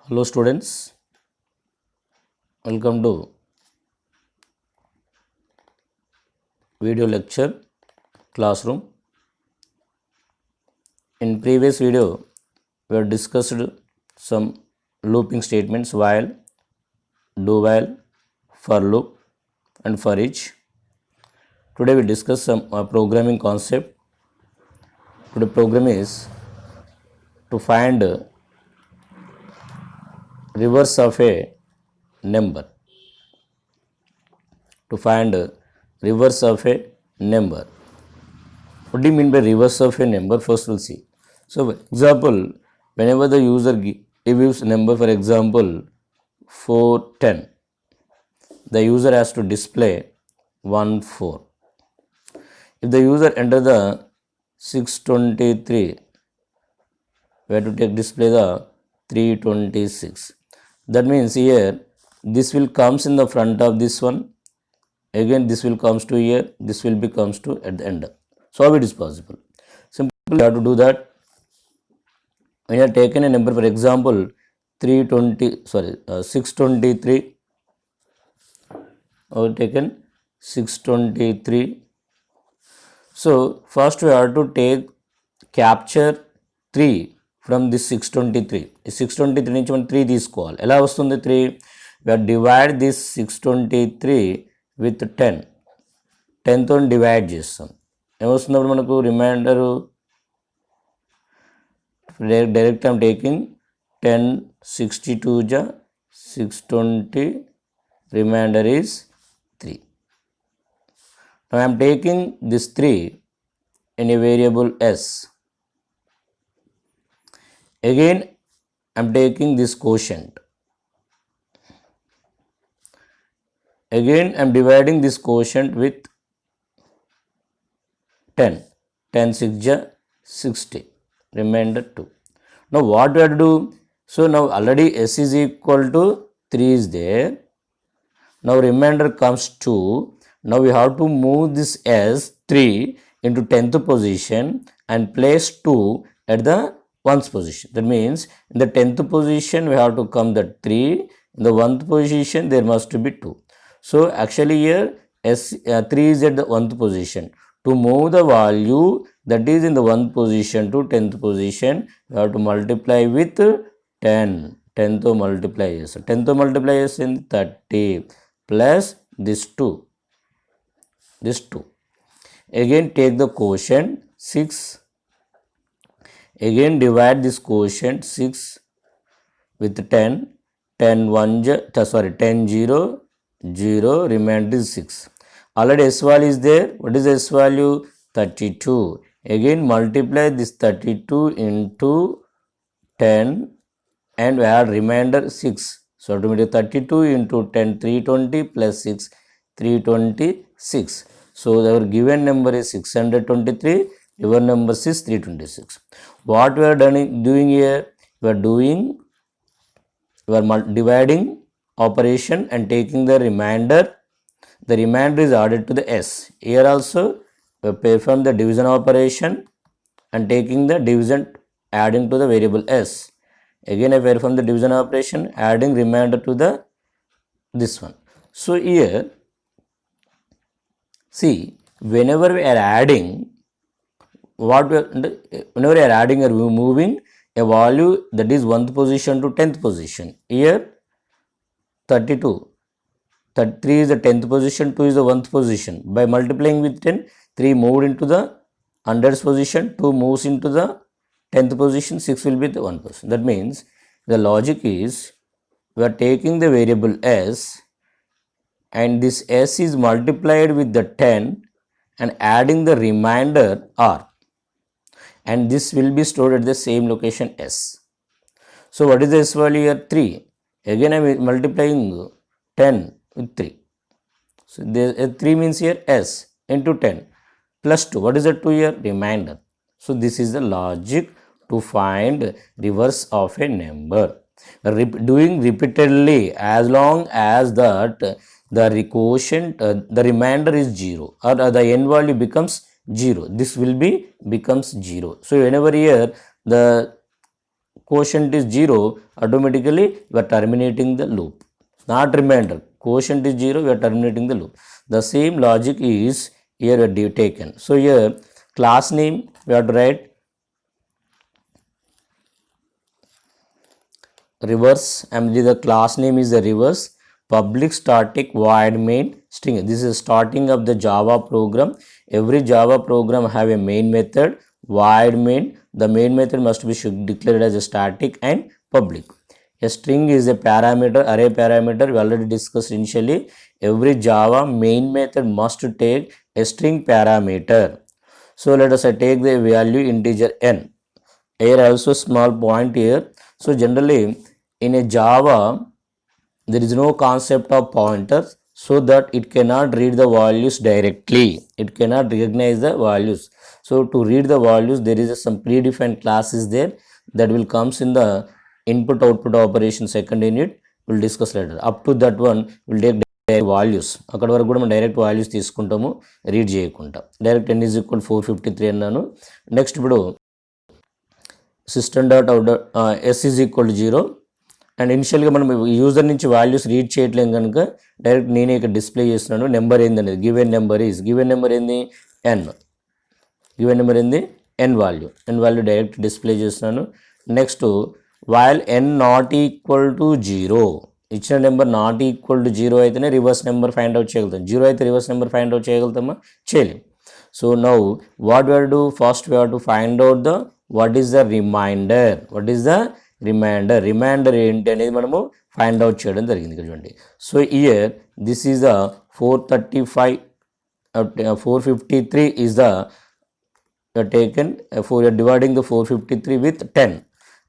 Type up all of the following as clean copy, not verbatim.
Hello students, welcome to video lecture classroom. In previous video, we have discussed some looping statements while, do while, for loop and for each. Today we discuss some programming concept. Today program is to find reverse of a number. To find reverse of a number. What do you mean by reverse of a number? First we'll see. So, for example, whenever the user gives number, for example, 410, the user has to display 1 4. If the user enter the 623, we have to take display the 326. That means here this will comes in the front of this one. Again, this will comes to here. This will be comes to at the end. So how it is possible? Simply you have to do that. When you have taken a number, for example, 623, or taken 623. So first we have to take capture 3 from this 623. 623 నుంచి మనం 3 తీసుకోవాలి. ఎలా వస్తుంది 3? We have divide this 623 with 10. 10 తో divide చేస్తాం. ఏమొస్తున్నప్పుడు మనకు reminder direct I am taking 10 62 ja 620, remainder is 3. Now I am taking this 3 in a variable s. Again I am taking this quotient. Again I am dividing this quotient with 10. 10 6 ja 60. Remainder 2. Now what we have to do? So now already s is equal to 3 is there. Now remainder comes 2. Now we have to move this s 3 into 10th position and place 2 at the 1st position. That means in the 10th position we have to come that 3. In the 1st position there must be 2. So actually here 3 is at the 1st position. To move the value that is in the 1st position to 10th position, we have to multiply with 10. 10 to multiply yes. 10 to multiply yes in 30 plus this 2. This 2. Again take the quotient 6. Again divide this quotient 6 with 10. 10 0, 0, remainder is 6. Already s value is there. What is s value? 32. Again multiply this 32 into 10 and we add remainder 6. So automatically 32 into 10 320 plus 6 326. So our given number is 623. Your number is 326. What we are doing here? We are dividing operation and taking the remainder. The remainder is added to the s. Here also we perform the division operation and taking the division adding to the variable s. Again I perform the division operation adding remainder to the this one. So here see whenever we are adding whenever we are adding or moving a value that is 1st position to 10th position. Here 32. 3 is the 10th position, 2 is the 1st position. By multiplying with 10, 3 moved into the 100th position, 2 moves into the 10th position, 6 will be the 1 position. That means the logic is we are taking the variable s and this s is multiplied with the 10 and adding the remainder r, and this will be stored at the same location s. So what is the s value here? 3. Again I am multiplying 10 with 3. So there 3 means here s into 10 plus 2. What is the 2 here? Remainder. So this is the logic to find reverse of a number. Doing repeatedly as long as that the quotient the remainder is 0 or the n value becomes 0. This will be becomes 0. So whenever here the quotient is 0, automatically we are terminating the loop, not remainder. Quotient is 0, we are terminating the loop. The same logic is here we have taken. So here class name we have to write reverse, and the class name is the reverse public static void main string. This is starting of the Java program. Every Java program have a main method void main. The main method must be declared as a static and public. A string is a parameter, array parameter. We already discussed initially. Every Java main method must take a string parameter. So let us take the value integer n. Here also small point here. So generally in a Java there is no concept of pointers, so that it cannot read the values directly. It cannot recognize the values. So to read the values, there is some predefined classes there that will comes in the input output operation second unit. We'll discuss later. Up to that one will take direct values. అక్కడ వరకు కూడా మనం direct values తీసుకుంటాము, read చేయకుండా. Direct n is equal 453 అన్నాను. Next ఇప్పుడు system dot out s is equal 0. And ఇనిషియల్గా మనం యూజర్ నుంచి వాల్యూస్ రీడ్ చేయట్లేం కనుక డైరెక్ట్ నేనే ఇక్కడ డిస్ప్లే చేస్తున్నాను. నెంబర్ ఏంది అనేది గివెన్ నెంబర్ ఏంది n. గివెన్ నెంబర్ ఏంది n వాల్యూ డైరెక్ట్ డిస్ప్లే చేస్తున్నాను. Next while n not equal to 0, ఇచ్చిన నెంబర్ నాట్ ఈక్వల్ టు 0 అయితేనే రివర్స్ నెంబర్ ఫైండ్ అవుట్ చేయగలుగుతాం. 0 అయితే రివర్స్ నెంబర్ ఫైండ్ అవుట్ చేయగలుగుతామా? చేయలేం. So now what we do first we have to find out the what is the remainder. Remainder ఏంటి అనేది మనము find out చేయడం జరిగింది. ఇక్కడ చూడండి. So here this is the 453 is the taken for dividing the 453 with 10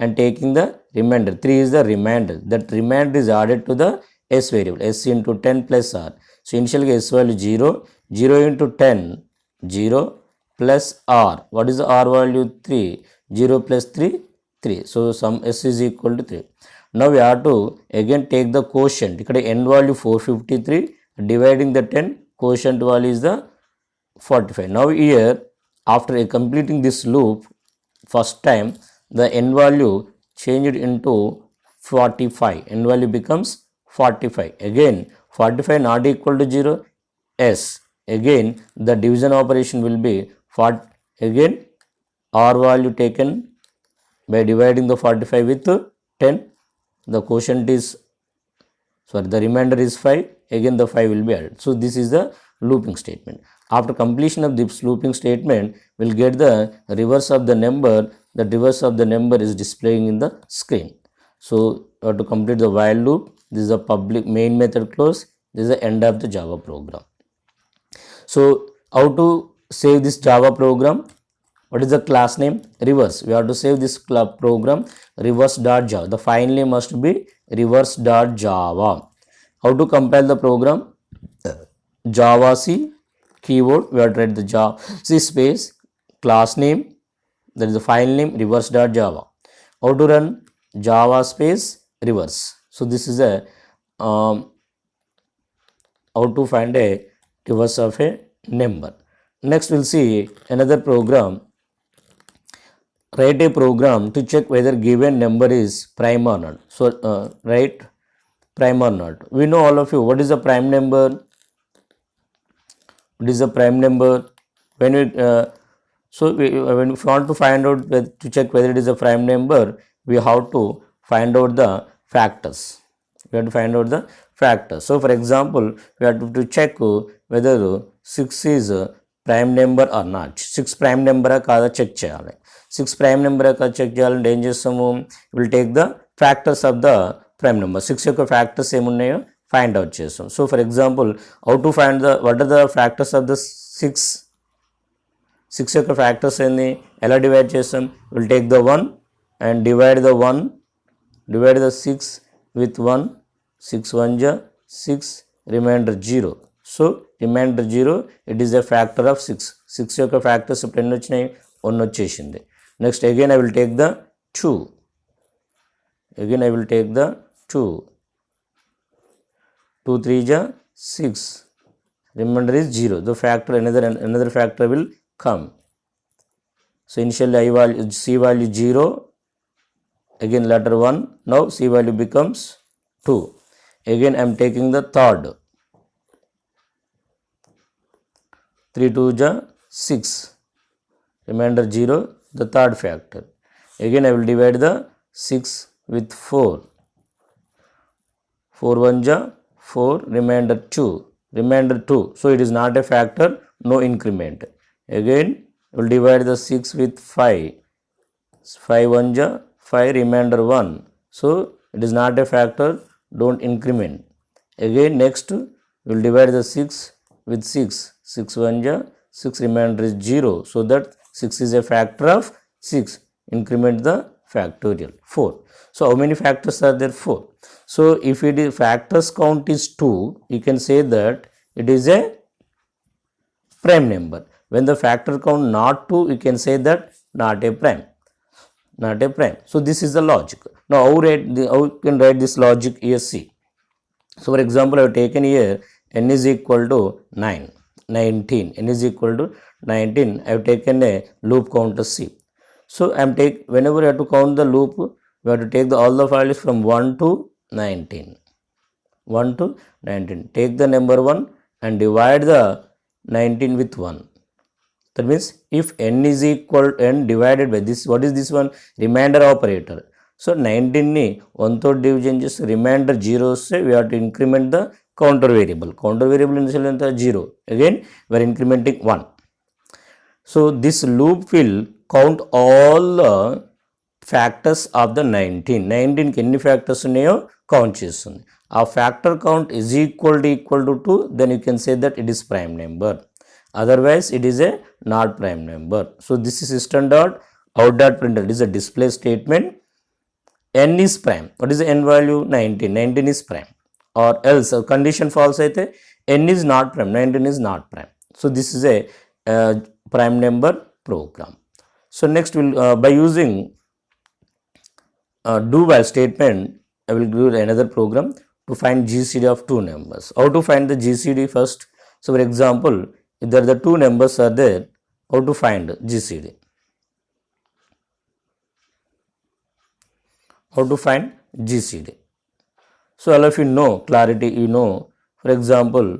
and taking the remainder. 3 is the remainder. That remainder is added to the s variable, s into 10 plus r. So initially s value 0 into 10 0 plus r. What is the r value? 3. 0 plus 3 3. So sum s is equal to 3. Now we have to again take the quotient. ఇక్కడ n value 453 dividing the 10, quotient value is the 45. Now here after completing this loop, first time the n value changed into 45. N value becomes 45. Again 45 not equal to 0, s. Again the division operation will be again r value taken by dividing the 45 with 10. The quotient is the remainder is 5. Again the 5 will be added. So this is the looping statement. After completion of this looping statement, we'll get the reverse of the number. The reverse of the number is displaying in the screen. So to complete the while loop, this is the public main method close. This is the end of the Java program. So how to save this Java program? What is the class name? Reverse. We have to save this program reverse.java. The file name must be reverse.java. How to compile the program? Java C keyword, we have to write the Java C space class name, that is the file name reverse.java. How to run? Java space reverse. So this is a how to find a reverse of a number. Next we'll see another program. Write a program to check whether given number is prime or not. So write prime or not. We know all of you what is the prime number. What is the prime number? When we when we want to find out to check whether it is a prime number, we have to find out the factors. So for example, we have to check whether 6 is a prime number or not. 6 prime number kada check cheyali. 6 prime number kada check cheyalante em chestamu? We will take the factors of the prime number. 6 యొక్క factors em unnayo find out చేస్తాం. So for example, how to find what are the factors of the 6 యొక్క factors ఏంది? ఎలా divide చేస్తాం? We'll take the 1 and divide the 6 with 1. 6 1 ja 6, remainder 0. So remainder 0, it is a factor of 6. 6 యొక్క factors ఇప్పుడు ఎన్ని వచ్చినాయి? 1 వచ్చేసింది. Next again I will take the 2. 2 3 ja 6, remainder is 0. The factor another factor will come. So initially C value 0, again letter 1, now C value becomes 2. Again I am taking the third, 3 2 ja 6, remainder 0, the third factor. Again I will divide the 6 with 4, 4 1 ja 4, remainder 2, so it is not a factor, no increment. Again we will divide the 6 with 5, 5 1 ja 5, remainder 1, so it is not a factor, don't increment. Again next we will divide the 6 with 6, 6 1 ja 6, remainder is 0, so that 6 is a factor of 6, increment the factorial 4. So how many factors are there? 4. So if it is factors count is 2, you can say that it is a prime number. When the factor count not 2, you can say that not a prime. Not a prime. So this is the logic. Now how you can write this logic here? See. So for example, I have taken here n is equal to 9, 19. N is equal to 19. I have taken a loop counter C. So I am whenever you have to count the loop, we have to take all the values from 1 to 19. 1 to 19. Take the number 1 and divide the 19 with 1. That means if n is equal to n divided by this, what is this one? Remainder operator. So 19 ni 1 to division just remainder 0 say we have to increment the counter variable. Counter variable in the 0. Again we are incrementing 1. So this loop will count all the factors of the 19. 19 ki enni factors unnayo count chestundi. A factor count is equal to 2, then you can say that it is prime number. Otherwise it is a not prime number. So this is system dot out dot printed. It is a display statement. N is prime. What is the n value? 19. 19 is prime. Or else condition false aithe n is not prime. 19 is not prime. So this is a prime number program. So next we'll by using do while statement, I will do another program to find GCD of two numbers. How to find the GCD first? So for example, if there are the two numbers are there, how to find GCD? How to find GCD? So all of you know, clarity you know, for example,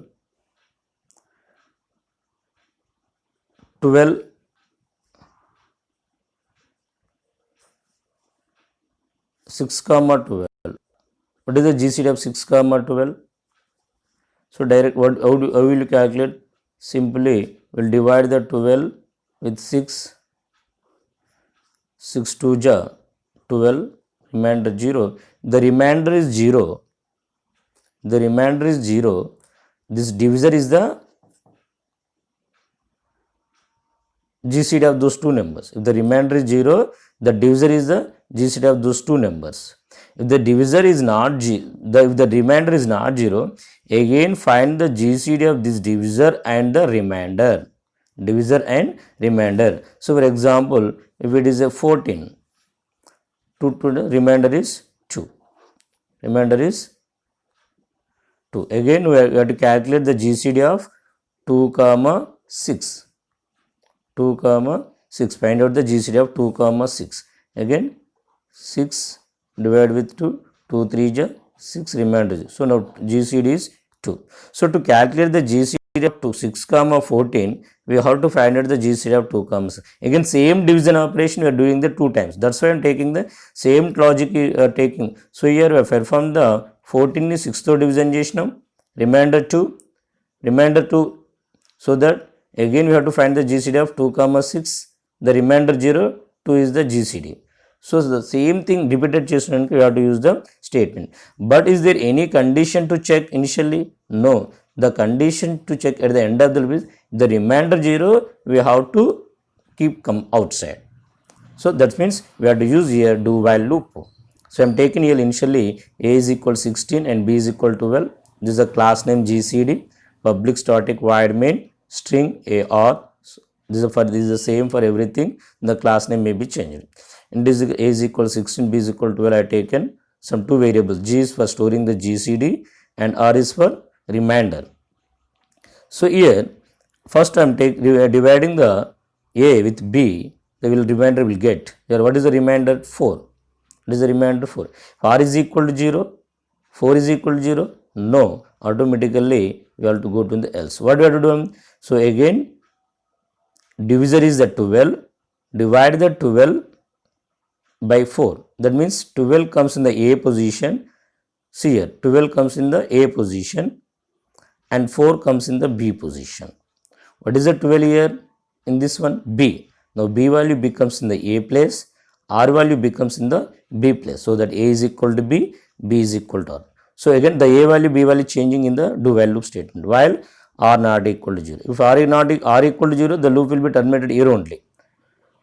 12 6 comma 12. What is the GCD of 6 comma 12? So direct how will you calculate? Simply we'll divide the 12 with 6. 6 2 ja 12, remainder 0. The remainder is 0. The remainder is 0. This divisor is the GCD of those two numbers. If the remainder is 0, the divisor is the GCD of those two numbers. If the divisor is not if the remainder is not 0, again find the GCD of this divisor and the remainder. Divisor and remainder. So for example, if it is a 14, the remainder is 2. Remainder is 2. Again we have to calculate the GCD of 2 comma 6. 2 comma 6. Find out the GCD of 2 comma 6. Again 6 divided with 2. 2 3 ja 6, remainder. So now GCD is 2. So to calculate the GCD of 2 6 comma 14, we have to find out the GCD of 2 comma 6. Again same division operation we are doing the 2 times. That's why I am taking the same logic taking. So here we have performed the 14 ni 6 తో division చేసినాం. Remainder 2. So that again we have to find the GCD of 2 comma 6. The remainder 0, 2 is the GCD. So the same thing repeated చేసినందుకు we have to use the statement. But is there any condition to check initially? No. The condition to check at the end of the loop is the remainder 0 we have to keep come outside. So that means we have to use here do while loop. So I am taking here initially a is equal 16 and b is equal to 12. This is a class name GCD, public static void main string AR. This is the same for everything. The class name may be changed. And this is a is equal 16, b is equal to 12. I have taken some two variables. G is for storing the GCD and R is for remainder. So here first I am dividing the A with B. The remainder will get here. What is the remainder? 4. What is the remainder? 4. If r is equal to 0, 4 is equal to 0, no, automatically we have to go to the else. What we have to do? So again, divisor is the 12, divide the 12 by 4. That means 12 comes in the A position. See here, 12 comes in the A position and 4 comes in the B position. What is the 12 here? In this one, B. Now B value becomes in the A place, R value becomes in the B place. So that A is equal to B, B is equal to R. So again the A value, B value changing in the do while loop statement while R not equal to 0. If R equal to 0, the loop will be terminated here only.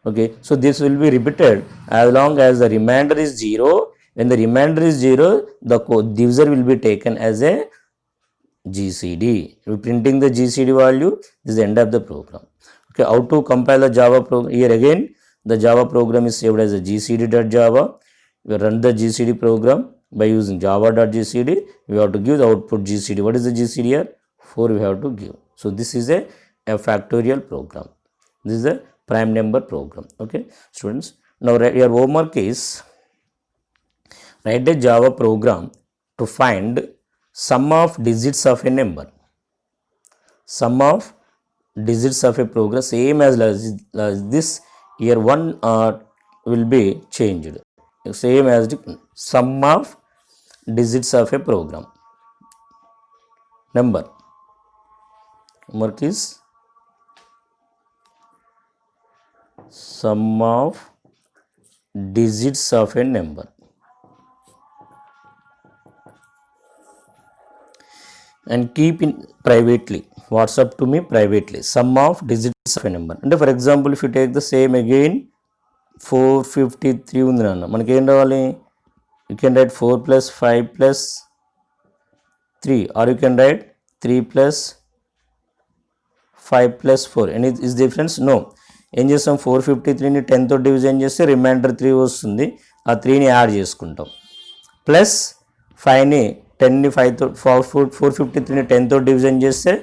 Okay, so this will be repeated as long as the remainder is 0. When the remainder is 0, the divisor will be taken as a GCD. Printing the GCD value, this is the end of the program. Okay, how to compile the Java program? Here again, the Java program is saved as a gcd.java. We run the GCD program by using java.gcd. We have to give the output GCD. What is the GCD here? 4 we have to give. So this is a factorial program. This is a prime number program. Okay, students. Now your homework is write a Java program to find sum of digits of a number. Sum of digits of a program, same as this. Here 1 will be changed. Same as the sum of digits of a program. Number. Homework is sum of digits of a number. And keep in privately. WhatsApp to me privately. Sum of digits of a number. And for example, if you take the same again, 453 ఉంది నాన్న, మనకి ఏం రావాలి? You can write 4 plus 5 plus 3, or you can write 3 plus 5 plus 4. Any is difference? No. ఏం చేస్తాం? 453ని 10తో division చేస్తే reminder 3 వస్తుంది. ఆ 3ని యాడ్ చేసుకుంటాం. ప్లస్ 5ని 10ని 5తో 453ని 10తో డివిజన్ చేస్తే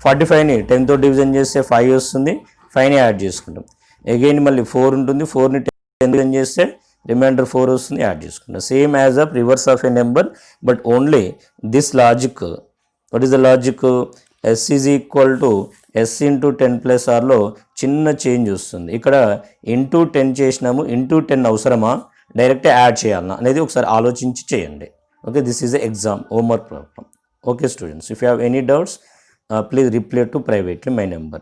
45ని 10తో డివిజన్ చేస్తే 5 వస్తుంది. 5ని యాడ్ చేసుకుంటాం. అగైన్ మళ్ళీ 4 ఉంటుంది. 4ని 10 డివిజన్ చేస్తే రిమైండర్ 4 వస్తుంది, యాడ్ చేసుకుంటాం. Same as a reverse of a number, but only this logic. What is the logic? S is equal to S into 10 plus ఆర్లో చిన్న చేంజ్ వస్తుంది. ఇక్కడ ఇంటూ 10 చేసినాము, ఇంటూ 10 అవసరమా, డైరెక్ట్ యాడ్ చేయాలన్నా అనేది ఒకసారి ఆలోచించి చేయండి. Okay, this is the exam homework problem. Okay students, if you have any doubts, please reply to privately my number.